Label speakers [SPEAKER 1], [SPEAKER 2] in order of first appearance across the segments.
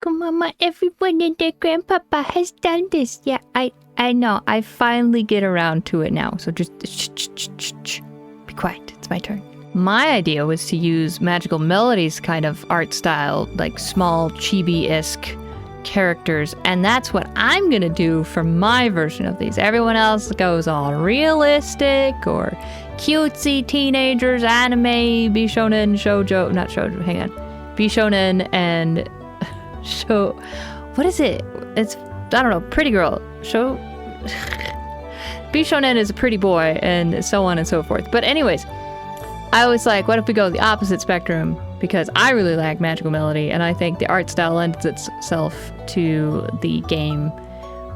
[SPEAKER 1] Mama, everyone and their grandpapa has done this. Yeah, I know. I finally get around to it now. So just shh. Be quiet. It's my turn. My idea was to use Magical Melody's kind of art style, like small chibi-esque characters, and that's what I'm gonna do for my version of these. Everyone else goes all realistic or cutesy teenagers, anime, bishonen, shoujo, not shoujo, hang on, bishonen and what is it? It's, I don't know, pretty girl, bishonen is a pretty boy, and so on and so forth. But anyways, I was like, what if we go the opposite spectrum? Because I really like Magical Melody, and I think the art style lends itself to the game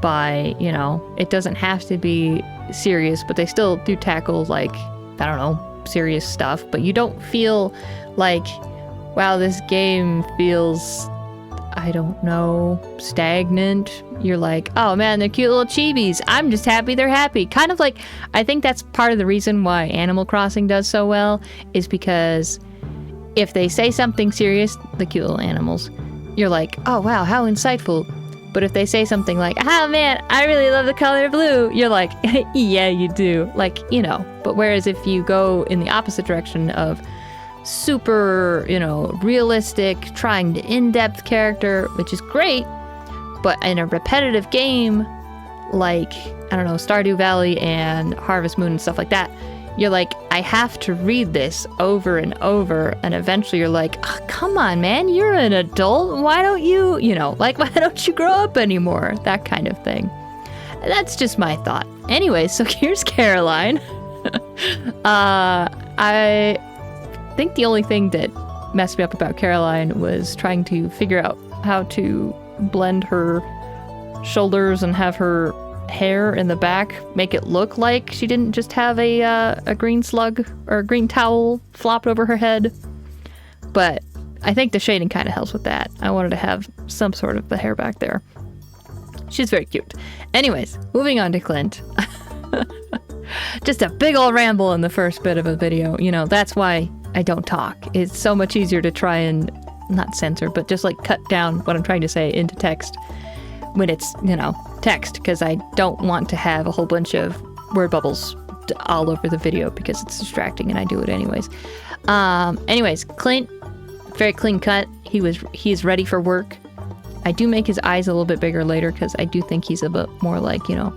[SPEAKER 1] by, you know, it doesn't have to be serious, but they still do tackle, like, I don't know, serious stuff. But you don't feel like, wow, this game feels, I don't know, stagnant. You're like, oh man, they're cute little chibis. I'm just happy they're happy. Kind of like, I think that's part of the reason why Animal Crossing does so well, is because if they say something serious, the cute little animals, you're like, oh wow, how insightful. But if they say something like, oh man, I really love the color blue, you're like, yeah, you do. Like, you know. But whereas if you go in the opposite direction of super, you know, realistic, trying to in-depth character, which is great, but in a repetitive game like, I don't know, Stardew Valley and Harvest Moon and stuff like that, you're like, I have to read this over and over, and eventually you're like, oh, come on, man, you're an adult. Why don't you, you know, like, why don't you grow up anymore? That kind of thing. That's just my thought. Anyway, so here's Caroline. I think the only thing that messed me up about Caroline was trying to figure out how to blend her shoulders and have her hair in the back make it look like she didn't just have a green slug or a green towel flopped over her head. But I think the shading kind of helps with that. I wanted to have some sort of the hair back there. She's very cute. Anyways, moving on to Clint. Just a big old ramble in the first bit of a video. You know, that's why I don't talk. It's so much easier to try and not censor, but just like cut down what I'm trying to say into text when it's, you know, text, because I don't want to have a whole bunch of word bubbles all over the video because it's distracting, and I do it anyways. Anyways, Clint, very clean cut. He's ready for work. I do make his eyes a little bit bigger later because I do think he's a bit more like, you know,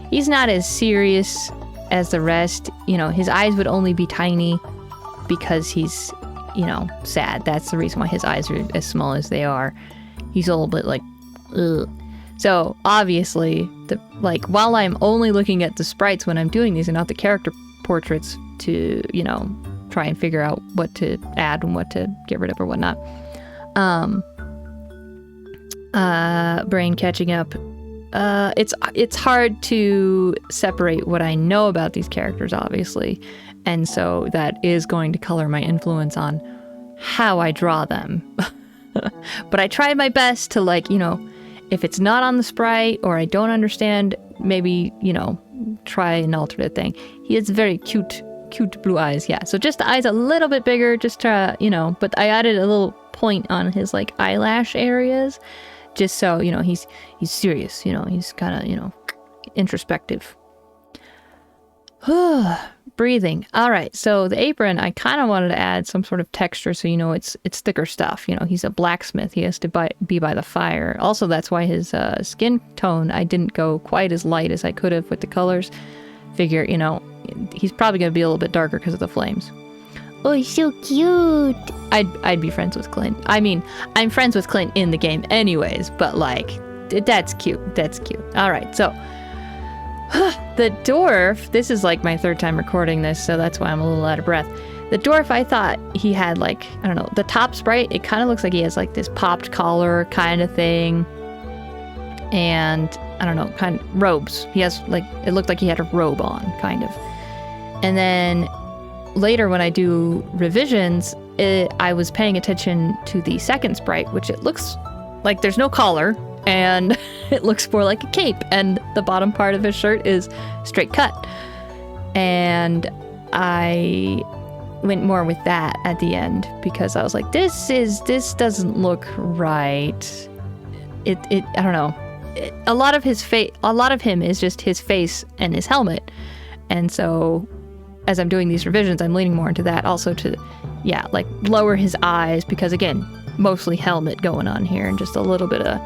[SPEAKER 1] he's not as serious as the rest. You know, his eyes would only be tiny because he's, you know, sad. That's the reason why his eyes are as small as they are. He's a little bit like, ugh. So obviously, like, while I'm only looking at the sprites when I'm doing these and not the character portraits to, you know, try and figure out what to add and what to get rid of or whatnot. Brain catching up. It's hard to separate what I know about these characters, obviously. And so that is going to color my influence on how I draw them. But I tried my best to, like, you know, if it's not on the sprite or I don't understand, maybe, you know, try an alternate thing. He has very cute blue eyes. Yeah. So just the eyes a little bit bigger, just to, you know, but I added a little point on his like eyelash areas just so, you know, he's serious, you know, he's kind of, you know, introspective. Breathing. All right, so the apron, I kind of wanted to add some sort of texture so, you know, it's thicker stuff. You know, he's a blacksmith. He has to be by the fire. Also, that's why his skin tone, I didn't go quite as light as I could have with the colors. Figure, you know, he's probably going to be a little bit darker because of the flames. Oh, he's so cute. I'd be friends with Clint. I mean, I'm friends with Clint in the game anyways, but like, that's cute. That's cute. All right, so the dwarf, this is like my third time recording this, so that's why I'm a little out of breath. The dwarf, I thought he had like, I don't know, the top sprite, it kind of looks like he has like this popped collar kind of thing. And I don't know, kind of robes. He has like, it looked like he had a robe on, kind of. And then later when I do revisions, I was paying attention to the second sprite, which it looks like there's no collar. And it looks more like a cape, and the bottom part of his shirt is straight cut. And I went more with that at the end because I was like, this doesn't look right. I don't know. A lot of him is just his face and his helmet. And so as I'm doing these revisions, I'm leaning more into that also to, yeah, like lower his eyes because again, mostly helmet going on here and just a little bit of,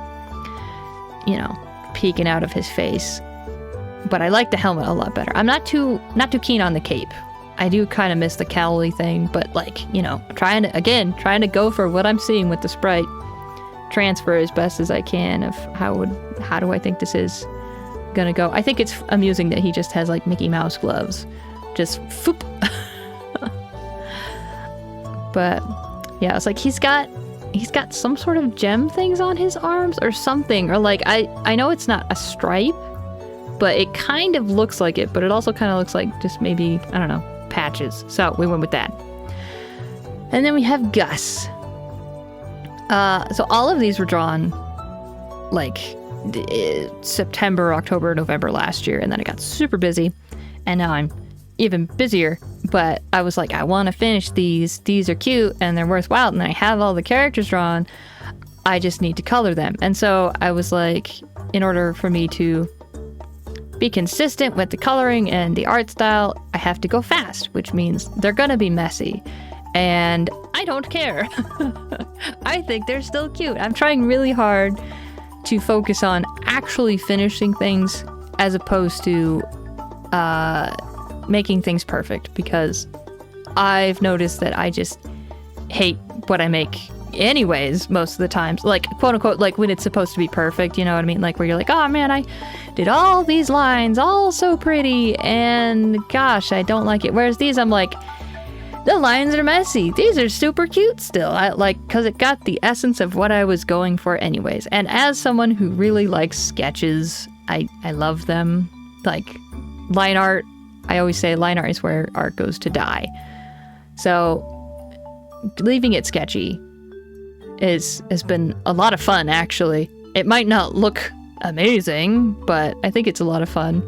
[SPEAKER 1] you know, peeking out of his face. But I like the helmet a lot better. I'm not too keen on the cape. I do kind of miss the cowly thing, but like, you know, trying to go for what I'm seeing with the sprite, transfer as best as I can of how do I think this is gonna go. I think it's amusing that he just has like Mickey Mouse gloves, just foop. But yeah, it's like he's got some sort of gem things on his arms or something, or like I know it's not a stripe, but it kind of looks like it, but it also kind of looks like just maybe, I don't know, patches. So we went with that. And then we have Gus. So all of these were drawn like September, October, November last year, and then I got super busy, and now I'm even busier. But I was like, I want to finish these. These are cute and they're worthwhile, and I have all the characters drawn. I just need to color them. And so I was like, in order for me to be consistent with the coloring and the art style, I have to go fast, which means they're gonna be messy. And I don't care. I think they're still cute. I'm trying really hard to focus on actually finishing things as opposed to making things perfect, because I've noticed that I just hate what I make anyways most of the times, like quote unquote, like when it's supposed to be perfect, you know what I mean, like where you're like, oh man, I did all these lines all so pretty and gosh, I don't like it. Whereas these, I'm like, the lines are messy, these are super cute still. I like, because it got the essence of what I was going for anyways. And as someone who really likes sketches, I love them. Like line art, I always say line art is where art goes to die. So leaving it sketchy has been a lot of fun, actually. It might not look amazing, but I think it's a lot of fun.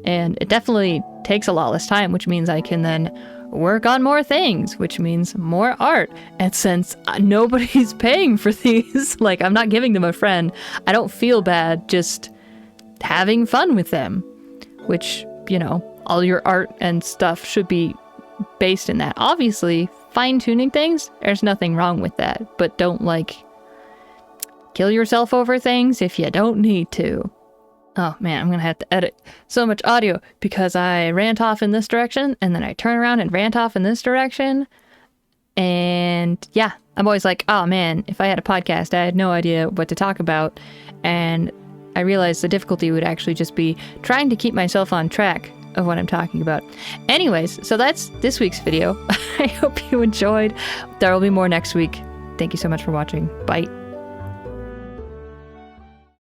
[SPEAKER 1] And it definitely takes a lot less time, which means I can then work on more things, which means more art. And since nobody's paying for these, like I'm not giving them a friend, I don't feel bad just having fun with them, which, you know, all your art and stuff should be based in that. Obviously, fine-tuning things, there's nothing wrong with that, but don't like kill yourself over things if you don't need to. Oh man, I'm gonna have to edit so much audio because I rant off in this direction and then I turn around and rant off in this direction. And yeah, I'm always like, oh man, if I had a podcast, I had no idea what to talk about. And I realized the difficulty would actually just be trying to keep myself on track of what I'm talking about. Anyways, so that's this week's video. I hope you enjoyed. There will be more next week. Thank you so much for watching. Bye.